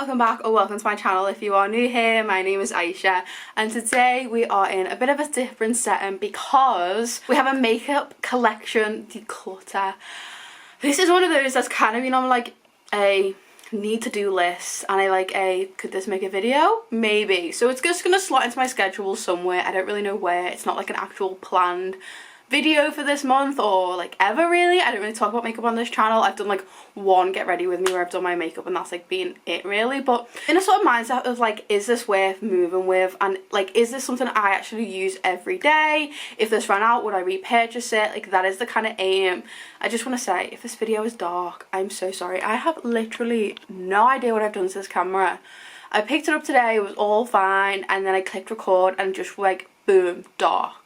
welcome back or welcome to my channel. If you are new here, my name is Aisha and today we are in a bit of a different setting because we have a makeup collection declutter. This is one of those that's kind of been on like a need to do list and I like could this make a video? Maybe. So it's just gonna slot into my schedule somewhere. I don't really know where. It's not like an actual planned video for this month or like ever really. I don't really talk about makeup on this channel. I've done like one get ready with me where I've done my makeup and that's like been it really, but in a sort of mindset of like, is this worth moving with, and like is this something I actually use every day? If this ran out, would I repurchase it? Like that is the kind of aim. I just want to say, if this video is dark, I'm so sorry. I have literally no idea what I've done to this camera. I picked it up today, it was all fine, and then I clicked record and just like boom, dark.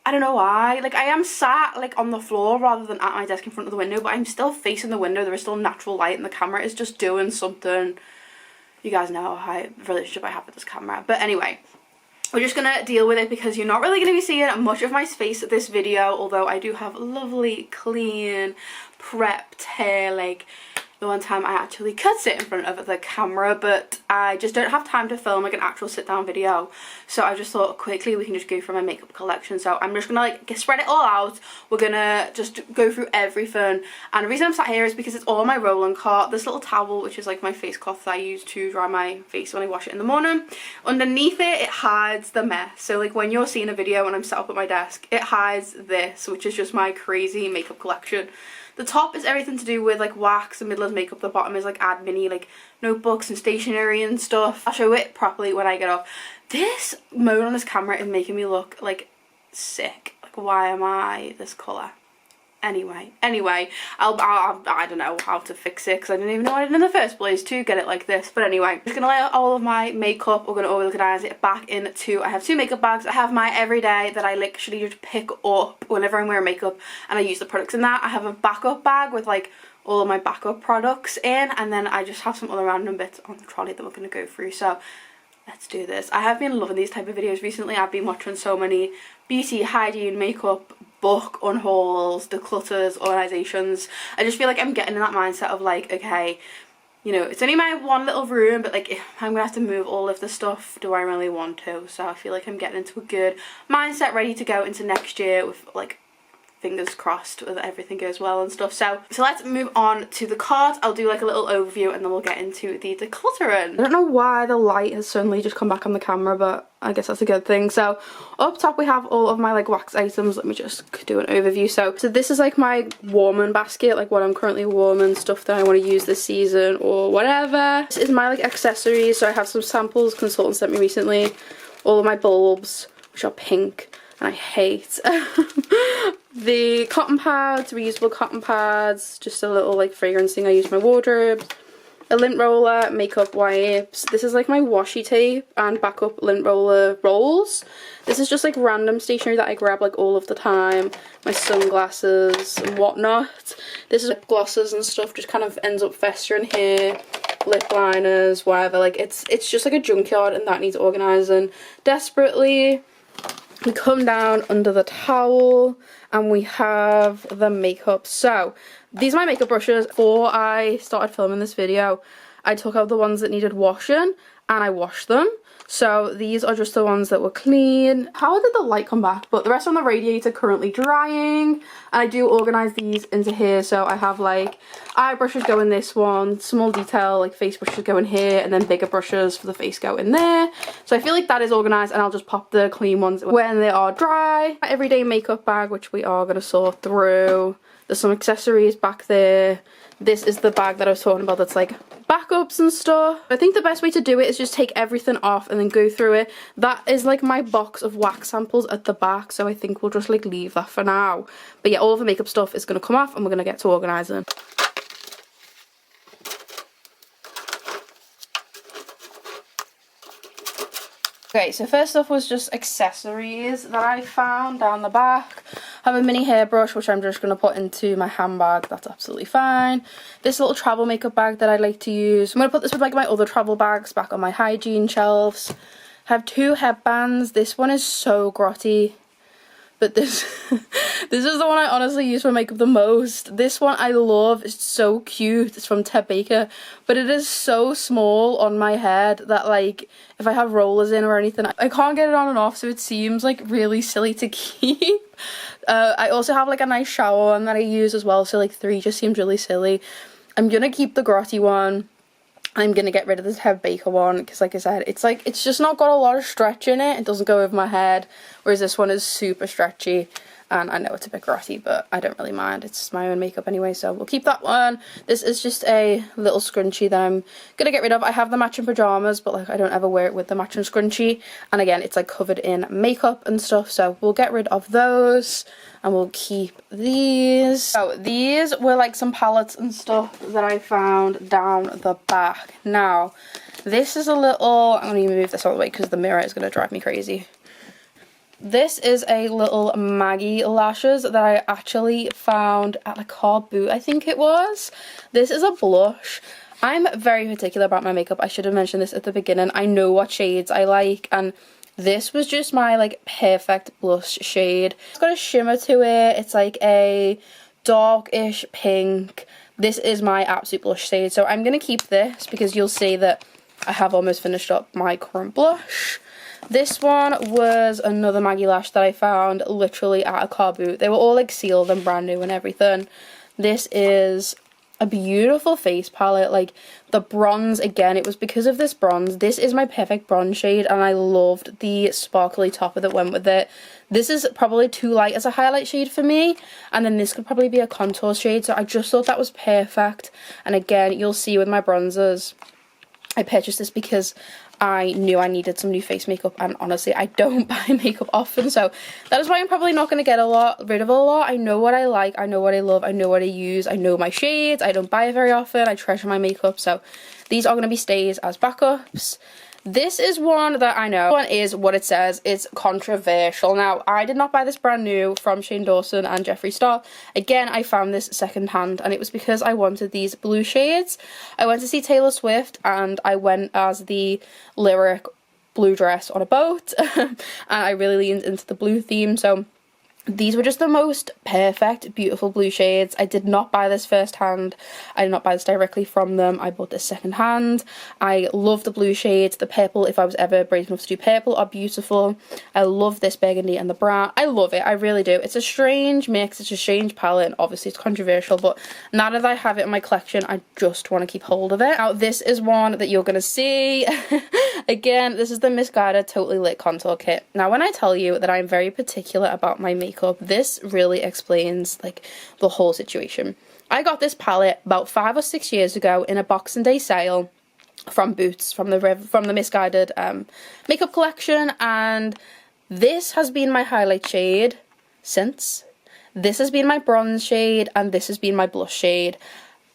I don't know why. Like I am sat like on the floor rather than at my desk in front of the window, but I'm still facing the window. There is still natural light and the camera is just doing something. You guys know how relationship I have with this camera. But anyway, we're just gonna deal with it because you're not really gonna be seeing much of my face at this video, although I do have lovely, clean, prepped hair. Like the one time I actually could sit in front of the camera, but I just don't have time to film like an actual sit down video. So I just thought quickly we can just go through my makeup collection. So I'm just gonna like spread it all out. We're gonna just go through everything. And the reason I'm sat here is because it's all on my rolling cart. This little towel, which is like my face cloth that I use to dry my face when I wash it in the morning. Underneath it hides the mess. So like when you're seeing a video and I'm sat up at my desk, it hides this, which is just my crazy makeup collection. The top is everything to do with like wax and middle is makeup. The bottom is like admin-y, like notebooks and stationery and stuff. I'll show it properly when I get off. This mode on this camera is making me look like sick. Like why am I this colour? Anyway, I don't know how to fix it because I didn't even know I did in the first place to get it like this. But anyway, I'm just gonna lay out all of my makeup. We're gonna organise it back into, I have two makeup bags. I have my everyday that I literally just pick up whenever I'm wearing makeup and I use the products in that. I have a backup bag with like all of my backup products in, and then I just have some other random bits on the trolley that we're gonna go through. So let's do this. I have been loving these type of videos recently. I've been watching so many beauty, hygiene, makeup, book unhauls, declutters, organisations. I just feel like I'm getting in that mindset of like, okay, you know, it's only my one little room, but like if I'm gonna have to move all of the stuff, do I really want to? So I feel like I'm getting into a good mindset, ready to go into next year with like fingers crossed that everything goes well and stuff. So let's move on to the cart. I'll do like a little overview and then we'll get into the decluttering. I don't know why the light has suddenly just come back on the camera, but I guess that's a good thing. So up top we have all of my like wax items. Let me just do an overview. So this is like my warming basket, like what I'm currently warming, stuff that I want to use this season or whatever. This is my like accessories. So I have some samples consultant sent me recently. All of my bulbs, which are pink and I hate. The cotton pads, reusable cotton pads, just a little like fragrance thing I use in my wardrobe. A lint roller, makeup wipes. This is like my washi tape and backup lint roller rolls. This is just like random stationery that I grab like all of the time. My sunglasses and whatnot. This is lip glosses and stuff, just kind of ends up festering here. Lip liners, whatever. Like it's just like a junkyard and that needs organising desperately. We come down under the towel and we have the makeup. So these are my makeup brushes. Before I started filming this video, I took out the ones that needed washing and I washed them. So these are just the ones that were clean. How did the light come back? But the rest on the radiator currently drying. And I do organise these into here. So I have like eye brushes go in this one, small detail like face brushes go in here, and then bigger brushes for the face go in there. So I feel like that is organised, and I'll just pop the clean ones when they are dry. My everyday makeup bag, which we are going to sort through. There's some accessories back there. This is the bag that I was talking about that's like backups and stuff. I think the best way to do it is just take everything off and then go through it. That is like my box of wax samples at the back, so I think we'll just like leave that for now. But yeah, all of the makeup stuff is going to come off and we're going to get to organising. Okay, so first off was just accessories that I found down the back. I have a mini hairbrush, which I'm just going to put into my handbag. That's absolutely fine. This little travel makeup bag that I like to use. I'm going to put this with like my other travel bags back on my hygiene shelves. I have two headbands. This one is so grotty. but this this is the one I honestly use for makeup the most. This one I love. It's so cute. It's from Ted Baker, but it is so small on my head that like if I have rollers in or anything, I can't get it on and off, so it seems like really silly to keep. I also have like a nice shower one that I use as well, so like 3 just seems really silly. I'm gonna keep the grotty one. I'm gonna get rid of the Ted Baker one because, like I said, it's just not got a lot of stretch in it. It doesn't go over my head, whereas this one is super stretchy. And I know it's a bit grotty, but I don't really mind. It's my own makeup anyway, so we'll keep that one. This is just a little scrunchie that I'm gonna get rid of. I have the matching pajamas, but like I don't ever wear it with the matching scrunchie. And again, it's like covered in makeup and stuff, so we'll get rid of those. And we'll keep these. So these were like some palettes and stuff that I found down the back. Now, this is a little, I'm gonna move this all the way because the mirror is gonna drive me crazy. This is a little Maggie lashes that I actually found at a car boot, I think it was. This is a blush. I'm very particular about my makeup. I should have mentioned this at the beginning. I know what shades I like, and this was just my like perfect blush shade. It's got a shimmer to it. It's like a darkish pink. This is my absolute blush shade, so I'm gonna keep this because you'll see that I have almost finished up my current blush. This one was another Maggie Lash that I found literally at a car boot. They were all like sealed and brand new and everything. This is a beautiful face palette. Like the bronze, again, it was because of this bronze. This is my perfect bronze shade, and I loved the sparkly topper that went with it. This is probably too light as a highlight shade for me, and then this could probably be a contour shade, so I just thought that was perfect. And again, you'll see with my bronzers, I purchased this because I knew I needed some new face makeup, and honestly I don't buy makeup often, so that is why I'm probably not going to get rid of a lot. I know what I like, I know what I love, I know what I use, I know my shades. I don't buy it very often. I treasure my makeup, so these are going to be stays as backups. This is one that I know. This one is what it says. It's controversial. Now, I did not buy this brand new from Shane Dawson and Jeffree Star. Again, I found this secondhand, and it was because I wanted these blue shades. I went to see Taylor Swift, and I went as the lyric blue dress on a boat, and I really leaned into the blue theme, so these were just the most perfect, beautiful blue shades. I did not buy this first hand. I did not buy this directly from them. I bought this second hand. I love the blue shades. The purple, if I was ever brave enough to do purple, are beautiful. I love this burgundy and the brown. I love it. I really do. It's a strange mix. It's a strange palette. And obviously, it's controversial. But now that I have it in my collection, I just want to keep hold of it. Now, this is one that you're going to see. Again, this is the Misguided Totally Lit Contour Kit. Now, when I tell you that I'm very particular about my makeup, this really explains like the whole situation. I got this palette about 5 or 6 years ago in a Boxing Day sale from Boots, from the Misguided makeup collection, and this has been my highlight shade since. This has been my bronze shade, and this has been my blush shade.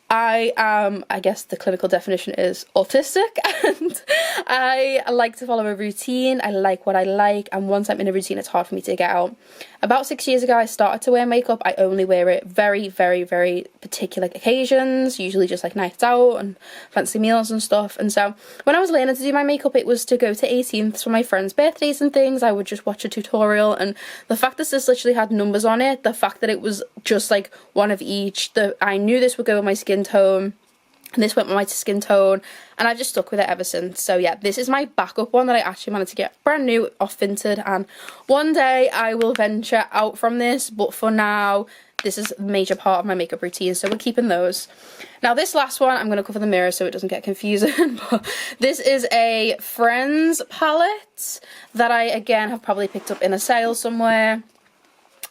I am, I guess the clinical definition is autistic, and I like to follow a routine. I like what I like, and once I'm in a routine, it's hard for me to get out. About 6 years ago, I started to wear makeup. I only wear it very, very, very particular occasions, usually just like nights out and fancy meals and stuff. And so when I was learning to do my makeup, it was to go to 18th for my friends' birthdays and things. I would just watch a tutorial, and the fact that this literally had numbers on it, the fact that it was just like one of each, I knew this would go with my skin tone. And this went with my skin tone, and I've just stuck with it ever since. So yeah, this is my backup one that I actually managed to get brand new off Vinted, and one day I will venture out from this, but for now this is a major part of my makeup routine, so we're keeping those. Now this last one, I'm going to cover the mirror so it doesn't get confusing, but this is a Friends palette that I again have probably picked up in a sale somewhere.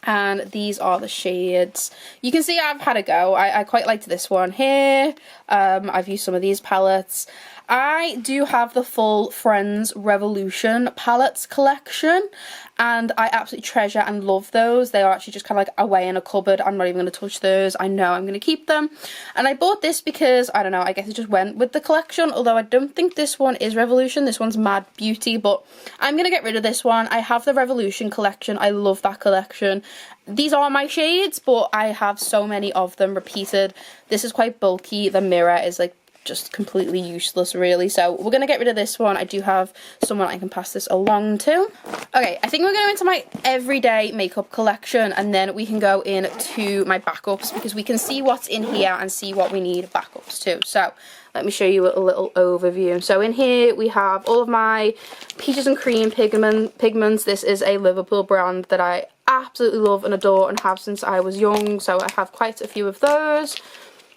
And these are the shades. You can see I've had a go. I quite liked this one here. I've used some of these palettes. I do have the full Friends Revolution palettes collection, and I absolutely treasure and love those. They are actually just kind of like away in a cupboard. I'm not even going to touch those. I know I'm going to keep them. And I bought this because, I don't know, I guess it just went with the collection, although I don't think this one is Revolution. This one's Mad Beauty, but I'm going to get rid of this one. I have the Revolution collection. I love that collection. These are my shades, but I have so many of them repeated. This is quite bulky. The mirror is like just completely useless really. So we're going to get rid of this one. I do have someone I can pass this along to. Okay, I think we're going into my everyday makeup collection, and then we can go into my backups because we can see what's in here and see what we need backups to. So let me show you a little overview. So in here we have all of my Peaches and Cream pigments. This is a Liverpool brand that I absolutely love and adore and have since I was young, so I have quite a few of those.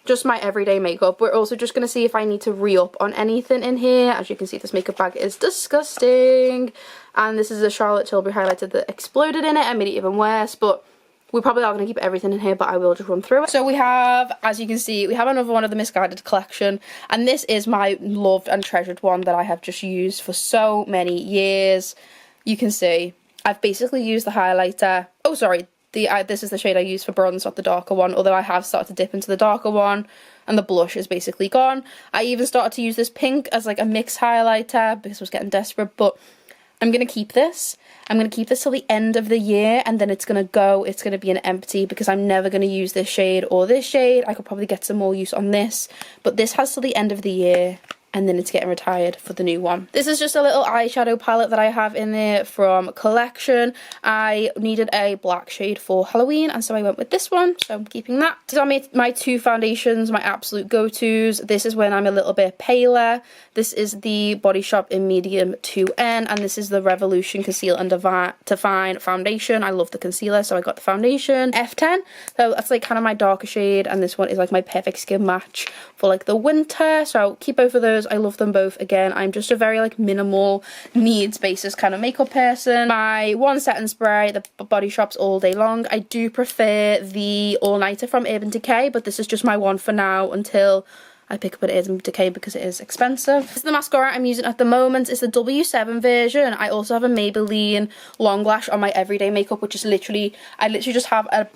Just my everyday makeup. We're also just going to see if I need to re-up on anything in here. As you can see, this makeup bag is disgusting. And this is a Charlotte Tilbury highlighter that exploded in it and made it even worse. But we probably are going to keep everything in here, but I will just run through it. So we have, as you can see, we have another one of the Misguided collection. And this is my loved and treasured one that I have just used for so many years. You can see, I've basically used the highlighter. Oh, sorry. This is the shade I use for bronze, not the darker one, although I have started to dip into the darker one, and the blush is basically gone. I even started to use this pink as like a mix highlighter because I was getting desperate, but I'm going to keep this. I'm going to keep this till the end of the year, and then it's going to go. It's going to be an empty because I'm never going to use this shade or this shade. I could probably get some more use on this, but this has till the end of the year. And then it's getting retired for the new one. This is just a little eyeshadow palette that I have in there from Collection. I needed a black shade for Halloween, and so I went with this one, so I'm keeping that. These are my two foundations, my absolute go-tos. This is when I'm a little bit paler. This is the Body Shop in medium 2N, and this is the Revolution Conceal and Define foundation. I love the concealer, so I got the foundation. F10, so that's like kind of my darker shade, and this one is like my perfect skin match for like the winter, so I'll keep both of those. I love them both. Again, I'm just a very like minimal needs basis kind of makeup person. My one setting spray, the Body Shop's All Day Long. I do prefer the All Nighter from Urban Decay, but this is just my one for now until I pick up an Urban Decay because it is expensive. This is the mascara I'm using at the moment. It's the W7 version. I also have a Maybelline Long Lash on my everyday makeup, which is literally, I literally just have a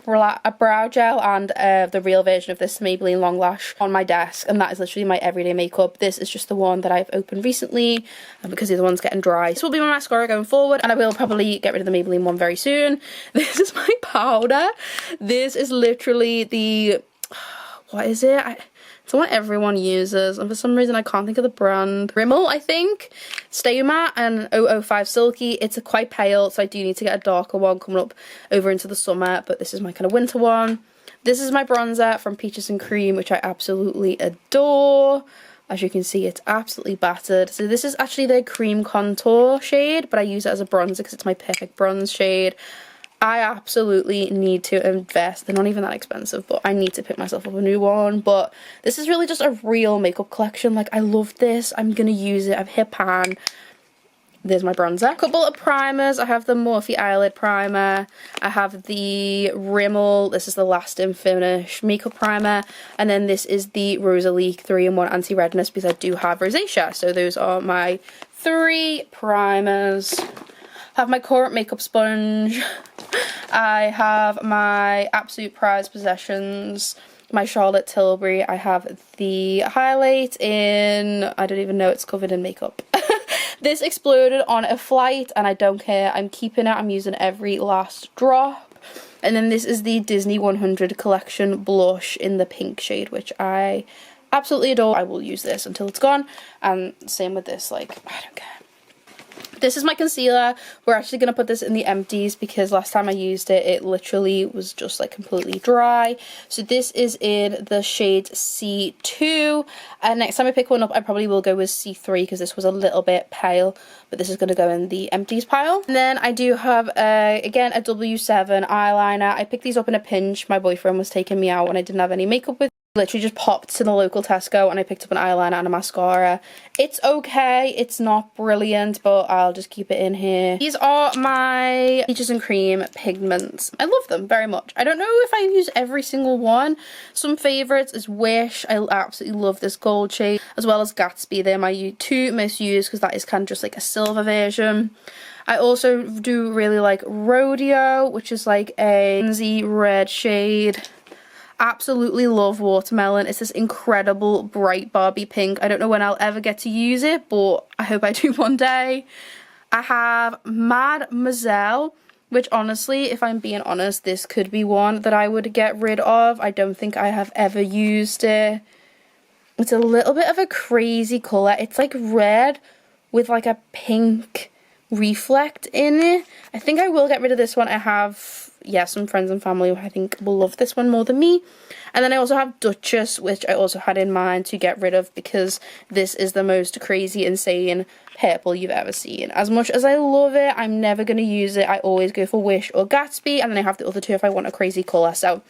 brow gel and the real version of this Maybelline Long Lash on my desk, and that is literally my everyday makeup. This is just the one that I've opened recently because the other one's getting dry. This will be my mascara going forward, and I will probably get rid of the Maybelline one very soon. This is my powder. This is literally the, what is it? It's the one everyone uses, and for some reason I can't think of the brand. Rimmel, I think. Stay Matte and 005 Silky. It's a quite pale, so I do need to get a darker one coming up over into the summer, but this is my kind of winter one. This is my bronzer from Peaches and Cream, which I absolutely adore. As you can see, it's absolutely battered. So this is actually their cream contour shade, but I use it as a bronzer because it's my perfect bronze shade. I absolutely need to invest. They're not even that expensive, but I need to pick myself up a new one. But this is really just a real makeup collection. Like, I love this. I'm going to use it. I've hit pan. There's my bronzer. A couple of primers. I have the Morphe Eyelid Primer. I have the Rimmel. This is the Lasting Finish Makeup Primer. And then this is the Rosalie 3-in-1 Anti-Redness because I do have rosacea. So those are my 3 primers. I have my current makeup sponge. I have my absolute prized possessions, my Charlotte Tilbury. I have the highlight in, I don't even know, it's covered in makeup. This exploded on a flight and I don't care. I'm keeping it. I'm using every last drop. And then this is the Disney 100 collection blush in the pink shade, which I absolutely adore. I will use this until it's gone. And same with this, like, I don't care. This is my concealer. We're actually going to put this in the empties because last time I used it, it literally was just like completely dry. So this is in the shade C2. And next time I pick one up, I probably will go with C3 because this was a little bit pale. But this is going to go in the empties pile. And then I do have, again, a W7 eyeliner. I picked these up in a pinch. My boyfriend was taking me out when I didn't have any makeup with. Literally just popped to the local Tesco and I picked up an eyeliner and a mascara. It's okay, it's not brilliant, but I'll just keep it in here. These are my Peaches and Cream pigments. I love them very much. I don't know if I use every single one. Some favourites is Wish. I absolutely love this gold shade, as well as Gatsby. They're my 2 most used because that is kind of just like a silver version. I also do really like Rodeo, which is like a bronzy red shade. Absolutely love Watermelon. It's this incredible bright Barbie pink. I don't know when I'll ever get to use it, but I hope I do one day. I have Mademoiselle, which honestly, if I'm being honest, this could be one that I would get rid of. I don't think I have ever used it. It's a little bit of a crazy colour. It's like red with like a pink reflect in it. I think I will get rid of this one. I have, yeah, some friends and family who I think will love this one more than me. And then I also have Duchess, which I also had in mind to get rid of because this is the most crazy, insane purple you've ever seen. As much as I love it, I'm never going to use it. I always go for Wish or Gatsby, and then I have the other two if I want a crazy colour. So I'm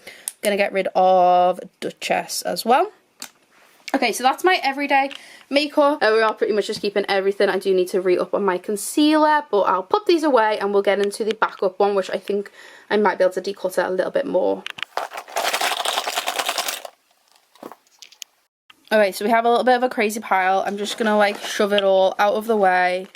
going to get rid of Duchess as well. Okay, so that's my everyday makeup. We are pretty much just keeping everything. I do need to re-up on my concealer, but I'll put these away and we'll get into the backup one, which I think I might be able to declutter a little bit more. Okay, so we have a little bit of a crazy pile. I'm just gonna like shove it all out of the way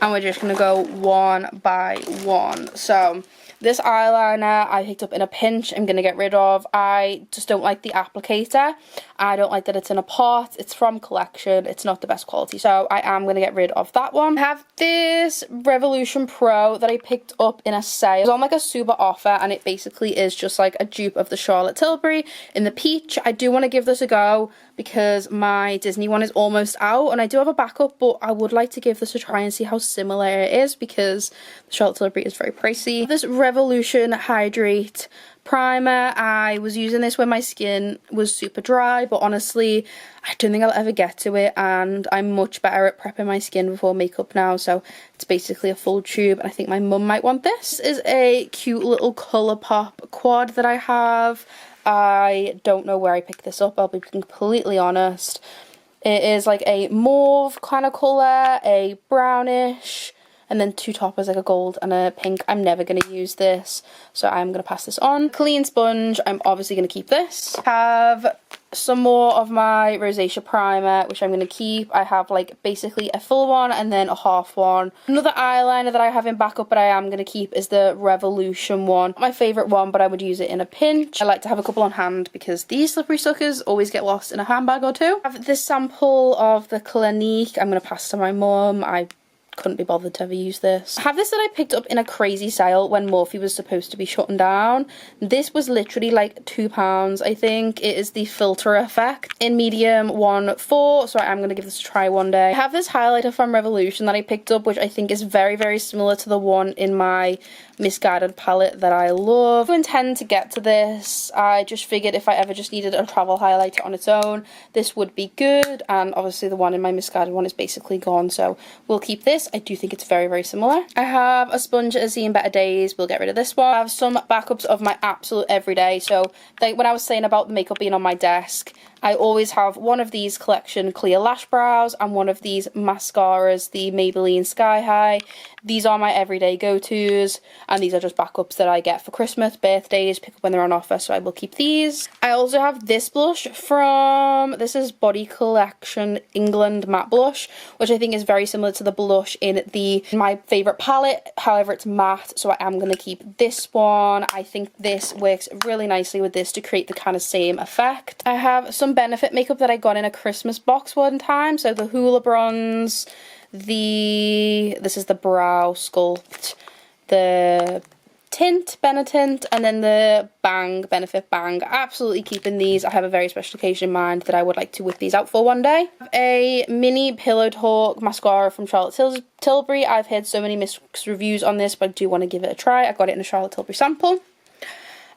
and we're just gonna go one by one. So this eyeliner I picked up in a pinch, I'm going to get rid of. I just don't like the applicator. I don't like that it's in a pot. It's from Collection. It's not the best quality. So I am going to get rid of that one. I have this Revolution Pro that I picked up in a sale. It was on like a super offer and it basically is just like a dupe of the Charlotte Tilbury in the peach. I do want to give this a go because my Disney one is almost out and I do have a backup, but I would like to give this a try and see how similar it is because the Charlotte Tilbury is very pricey. This Revolution Hydrate primer, I was using this when my skin was super dry, but honestly I don't think I'll ever get to it, and I'm much better at prepping my skin before makeup now, so it's basically a full tube and I think my mum might want this. This is a cute little Colourpop quad that I have. I don't know where I picked this up, I'll be completely honest. It is like a mauve kind of colour, a brownish, and then two toppers, like a gold and a pink. I'm never going to use this, so I'm going to pass this on. Clean sponge, I'm obviously going to keep this. Have some more of my rosacea primer, which I'm going to keep. I have like basically a full one and then a half one. Another eyeliner that I have in backup but I am going to keep is the Revolution one. Not my favourite one, but I would use it in a pinch. I like to have a couple on hand because these slippery suckers always get lost in a handbag or two. I have this sample of the Clinique. I'm going to pass to my mum. I couldn't be bothered to ever use this. I have this that I picked up in a crazy sale when Morphe was supposed to be shutting down. This was literally like £2, I think. It is the Filter Effect in medium 1-4, so I am going to give this a try one day. I have this highlighter from Revolution that I picked up, which I think is very, very similar to the one in my Misguided palette that I love. I intend to get to this. I just figured if I ever just needed a travel highlighter on its own, this would be good, and obviously the one in my Misguided one is basically gone, so we'll keep this. I do think it's very, very similar. I have a sponge that has seen better days. We'll get rid of this one. I have some backups of my absolute everyday. So like when I was saying about the makeup being on my desk, I always have one of these Collection clear lash brows and one of these mascaras, the Maybelline Sky High. These are my everyday go-tos, and these are just backups that I get for Christmas, birthdays, pick up when they're on offer, so I will keep these. I also have this blush from, this is Body Collection England Matte Blush, which I think is very similar to the blush in my favourite palette, however it's matte, so I am going to keep this one. I think this works really nicely with this to create the kind of same effect. I have some Benefit makeup that I got in a Christmas box one time, so the Hoola Bronze, this is the Brow Sculpt, the Tint, Benetint, and then the Bang, Benefit Bang. Absolutely keeping these. I have a very special occasion in mind that I would like to whip these out for one day. I have a mini Pillow Talk mascara from Charlotte Tilbury. I've heard so many mixed reviews on this, but I do want to give it a try. I got it in a Charlotte Tilbury sample.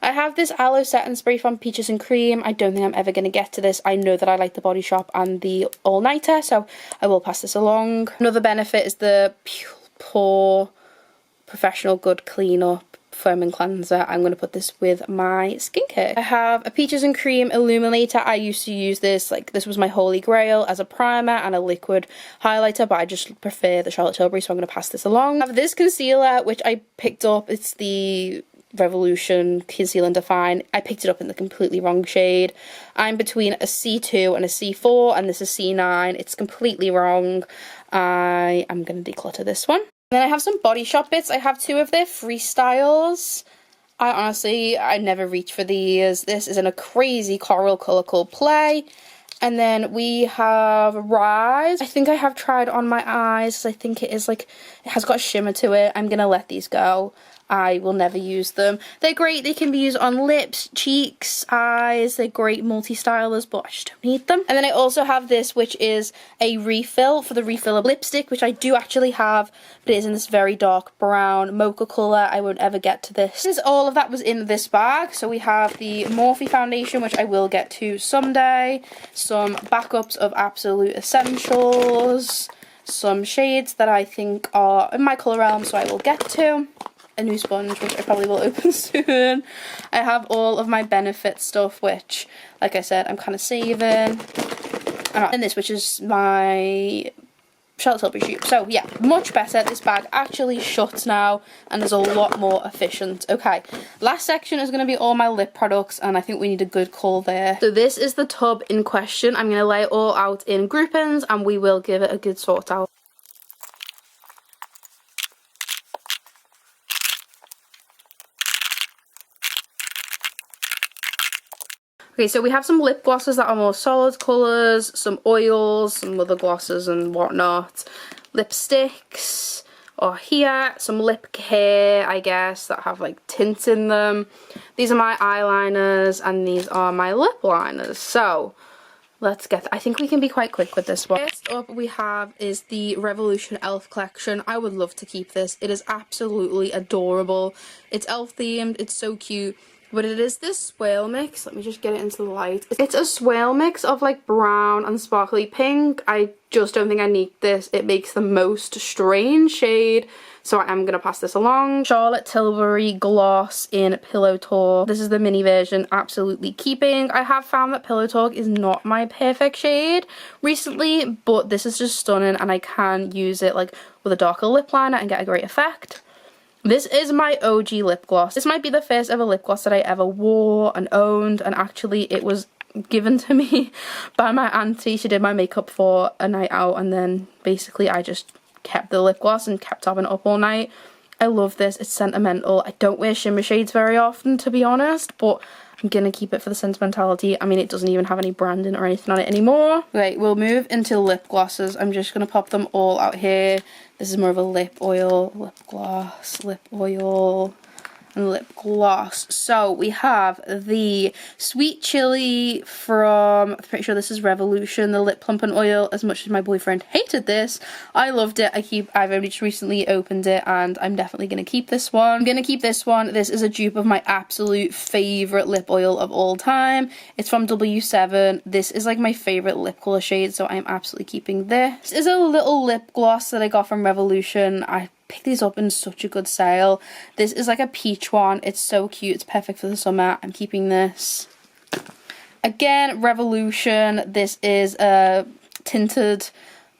I have this aloe setting spray from Peaches and Cream. I don't think I'm ever going to get to this. I know that I like the Body Shop and the All Nighter, so I will pass this along. Another Benefit is the Pore Professional Good Clean Up Firming Cleanser. I'm going to put this with my skincare. I have a Peaches and Cream Illuminator. I used to use this, like this was my holy grail as a primer and a liquid highlighter, but I just prefer the Charlotte Tilbury, so I'm going to pass this along. I have this concealer, which I picked up. It's the Revolution Conceal and Define. I picked it up in the completely wrong shade. I'm between a C2 and a C4, and this is C9. It's completely wrong. I am going to declutter this one. Then I have some Body Shop bits. I have two of their Freestyles. I never reach for these. This is in a crazy coral colour called Play. And then we have Rise. I think I have tried on my eyes. I think it is like, it has got a shimmer to it. I'm going to let these go. I will never use them. They're great, they can be used on lips, cheeks, eyes, they're great multi-stylers, but I just don't need them. And then I also have this, which is a refill for the refill of lipstick, which I do actually have, but it is in this very dark brown mocha colour. I won't ever get to this. This is all of that was in this bag. So we have the Morphe foundation, which I will get to someday, some backups of Absolute Essentials, some shades that I think are in my colour realm, so I will get to. A new sponge, which I probably will open soon. I have all of my Benefit stuff, which, like I said, I'm kind of saving. And this, which is my Charlotte Tilbury shoe. So yeah, much better. This bag actually shuts now and is a lot more efficient. Okay, last section is going to be all my lip products, and I think we need a good call there. So this is the tub in question. I'm going to lay it all out in groupings and we will give it a good sort out. Okay, so we have some lip glosses that are more solid colours, some oils, some other glosses and whatnot. Lipsticks are here, some lip care, I guess, that have like tints in them. These are my eyeliners and these are my lip liners. So let's get, I think we can be quite quick with this one. First up we have is the Revolution Elf collection. I would love to keep this. It is absolutely adorable. It's elf themed, it's so cute. But it is this swirl mix. Let me just get it into the light. It's a swirl mix of like brown and sparkly pink. I just don't think I need this. It makes the most strange shade. So I am going to pass this along. Charlotte Tilbury Gloss in Pillow Talk. This is the mini version, absolutely keeping. I have found that Pillow Talk is not my perfect shade recently, but this is just stunning and I can use it like with a darker lip liner and get a great effect. This is my OG lip gloss. This might be the first ever lip gloss that I ever wore and owned, and actually it was given to me by my auntie. She did my makeup for a night out and then basically I just kept the lip gloss and kept topping it up all night. I love this. It's sentimental. I don't wear shimmer shades very often, to be honest, but I'm gonna keep it for the sentimentality. I mean, it doesn't even have any branding or anything on it anymore. Right, we'll move into lip glosses. I'm just gonna pop them all out here. This is more of a lip oil, lip gloss, lip oil, and lip gloss. So we have the Sweet Chili from, I'm pretty sure this is Revolution, the lip plumping oil. As much as my boyfriend hated this, I loved it. I've only just recently opened it and I'm definitely going to keep this one. I'm going to keep this one. This is a dupe of my absolute favourite lip oil of all time. It's from W7. This is like my favourite lip colour shade, so I'm absolutely keeping this. This is a little lip gloss that I got from Revolution. I picked these up in such a good sale. This is like a peach one. It's so cute. It's perfect for the summer. I'm keeping this. Again, Revolution. This is a tinted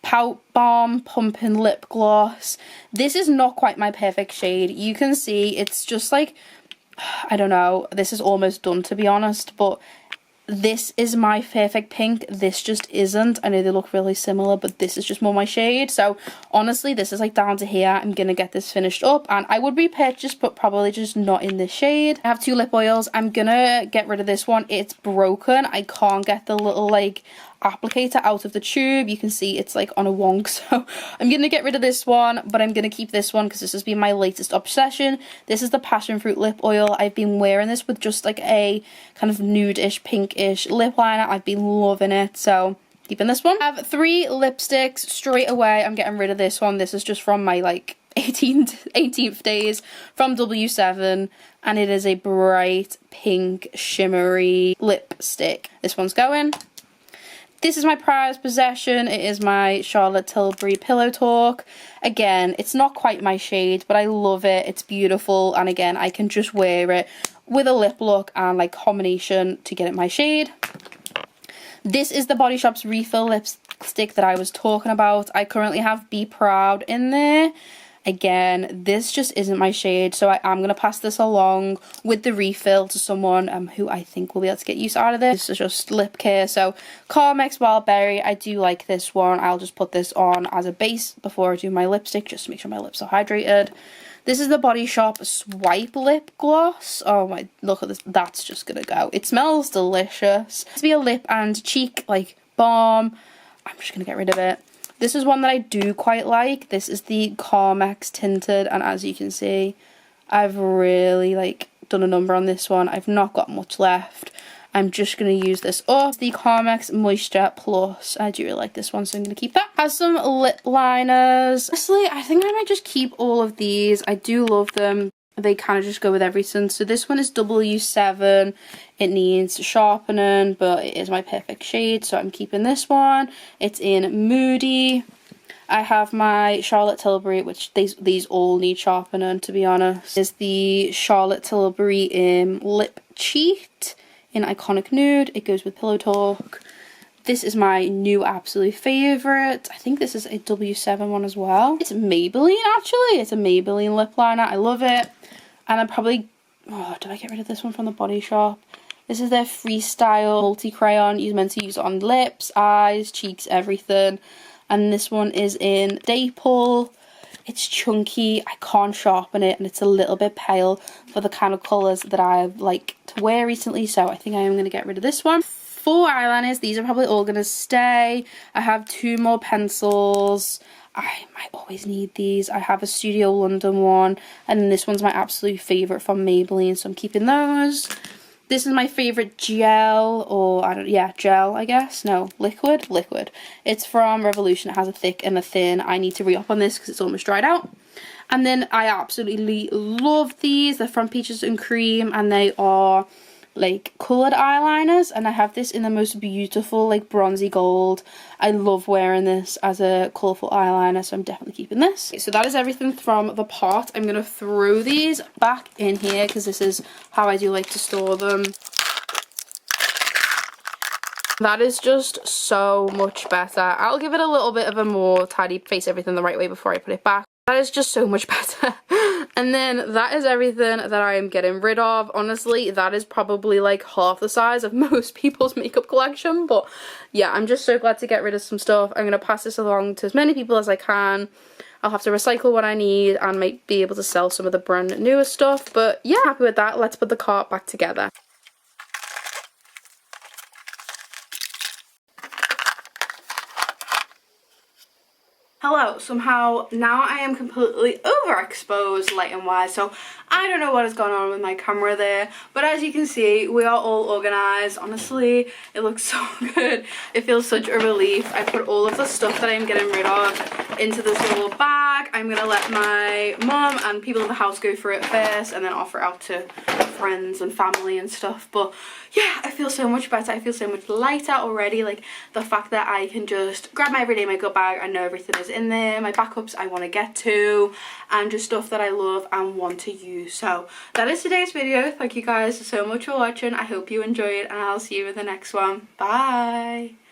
Pout Balm Pumping Lip Gloss. This is not quite my perfect shade. You can see it's just like, I don't know, this is almost done, to be honest, but this is my perfect pink. This just isn't. I know they look really similar, but this is just more my shade. So honestly, this is like down to here. I'm gonna get this finished up and I would repurchase, but probably just not in this shade. I have two lip oils. I'm gonna get rid of this one. It's broken. I can't get the little like applicator out of the tube. You can see it's like on a wonk, so I'm gonna get rid of this one, but I'm gonna keep this one because this has been my latest obsession. This is the passion fruit lip oil. I've been wearing this with just like a kind of nude-ish, pinkish lip liner. I've been loving it, so keeping this one. I have 3 lipsticks straight away. I'm getting rid of this one. This is just from my like 18th days from W7, and it is a bright pink shimmery lipstick. This one's going. This is my prized possession. It is my Charlotte Tilbury Pillow Talk. Again, it's not quite my shade, but I love it. It's beautiful, and again, I can just wear it with a lip look and like combination to get it my shade. This is the Body Shop's refill lipstick that I was talking about. I currently have Be Proud in there. Again, this just isn't my shade, so I am going to pass this along with the refill to someone who I think will be able to get use out of this. This is just lip care. So Carmex Wild Berry, I do like this one. I'll just put this on as a base before I do my lipstick, just to make sure my lips are hydrated. This is the Body Shop Swipe Lip Gloss. Oh my, look at this. That's just going to go. It smells delicious. It's be a lip and cheek like balm. I'm just going to get rid of it. This is one that I do quite like. This is the Carmex Tinted, and as you can see, I've really like done a number on this one. I've not got much left. I'm just going to use this up. The Carmex Moisture Plus. I do really like this one, so I'm going to keep that. Has some lip liners. Honestly, I think I might just keep all of these. I do love them. They kind of just go with everything. So this one is W7. It needs sharpening, but it is my perfect shade, so I'm keeping this one. It's in Moody. I have my Charlotte Tilbury, which these all need sharpening, to be honest. Is the Charlotte Tilbury Lip Cheat in Iconic Nude. It goes with Pillow Talk. This is my new absolute favourite. I think this is a W7 one as well. It's Maybelline, actually. It's a Maybelline lip liner. I love it. And I'm probably... Oh, did I get rid of this one from the Body Shop? This is their Freestyle Multi-Crayon. You're meant to use it on lips, eyes, cheeks, everything. And this one is in Staple. It's chunky, I can't sharpen it, and it's a little bit pale for the kind of colours that I like to wear recently, so I think I am going to get rid of this one. 4 eyeliners, these are probably all going to stay. I have 2 more pencils. I might always need these. I have a Studio London one, and this one's my absolute favourite from Maybelline, so I'm keeping those. This is my favourite gel, or gel, I guess. No, liquid. It's from Revolution. It has a thick and a thin. I need to re-up on this because it's almost dried out. And then I absolutely love these. They're from Peaches and Cream, and they are like coloured eyeliners, and I have this in the most beautiful like bronzy gold. I love wearing this as a colourful eyeliner, so I'm definitely keeping this. So that is everything from the pot. I'm going to throw these back in here because this is how I do like to store them. That is just so much better. I'll give it a little bit of a more tidy, face everything the right way before I put it back. That is just so much better. And then that is everything that I am getting rid of. Honestly, that is probably like half the size of most people's makeup collection. But yeah, I'm just so glad to get rid of some stuff. I'm going to pass this along to as many people as I can. I'll have to recycle what I need and might be able to sell some of the brand newer stuff. But yeah, happy with that. Let's put the cart back together. Hello, somehow now I am completely overexposed lighting wise, so I don't know what is going on with my camera there, but as you can see, we are all organised. Honestly, it looks so good. It feels such a relief. I put all of the stuff that I'm getting rid of into this little bag. I'm going to let my mum and people in the house go through it first and then offer it out to friends and family and stuff. But yeah, I feel so much better. I feel so much lighter already. Like the fact that I can just grab my everyday makeup bag, I know everything is in there, my backups I want to get to, and just stuff that I love and want to use. So that is today's video. Thank you guys so much for watching. I hope you enjoyed, and I'll see you in the next one. Bye.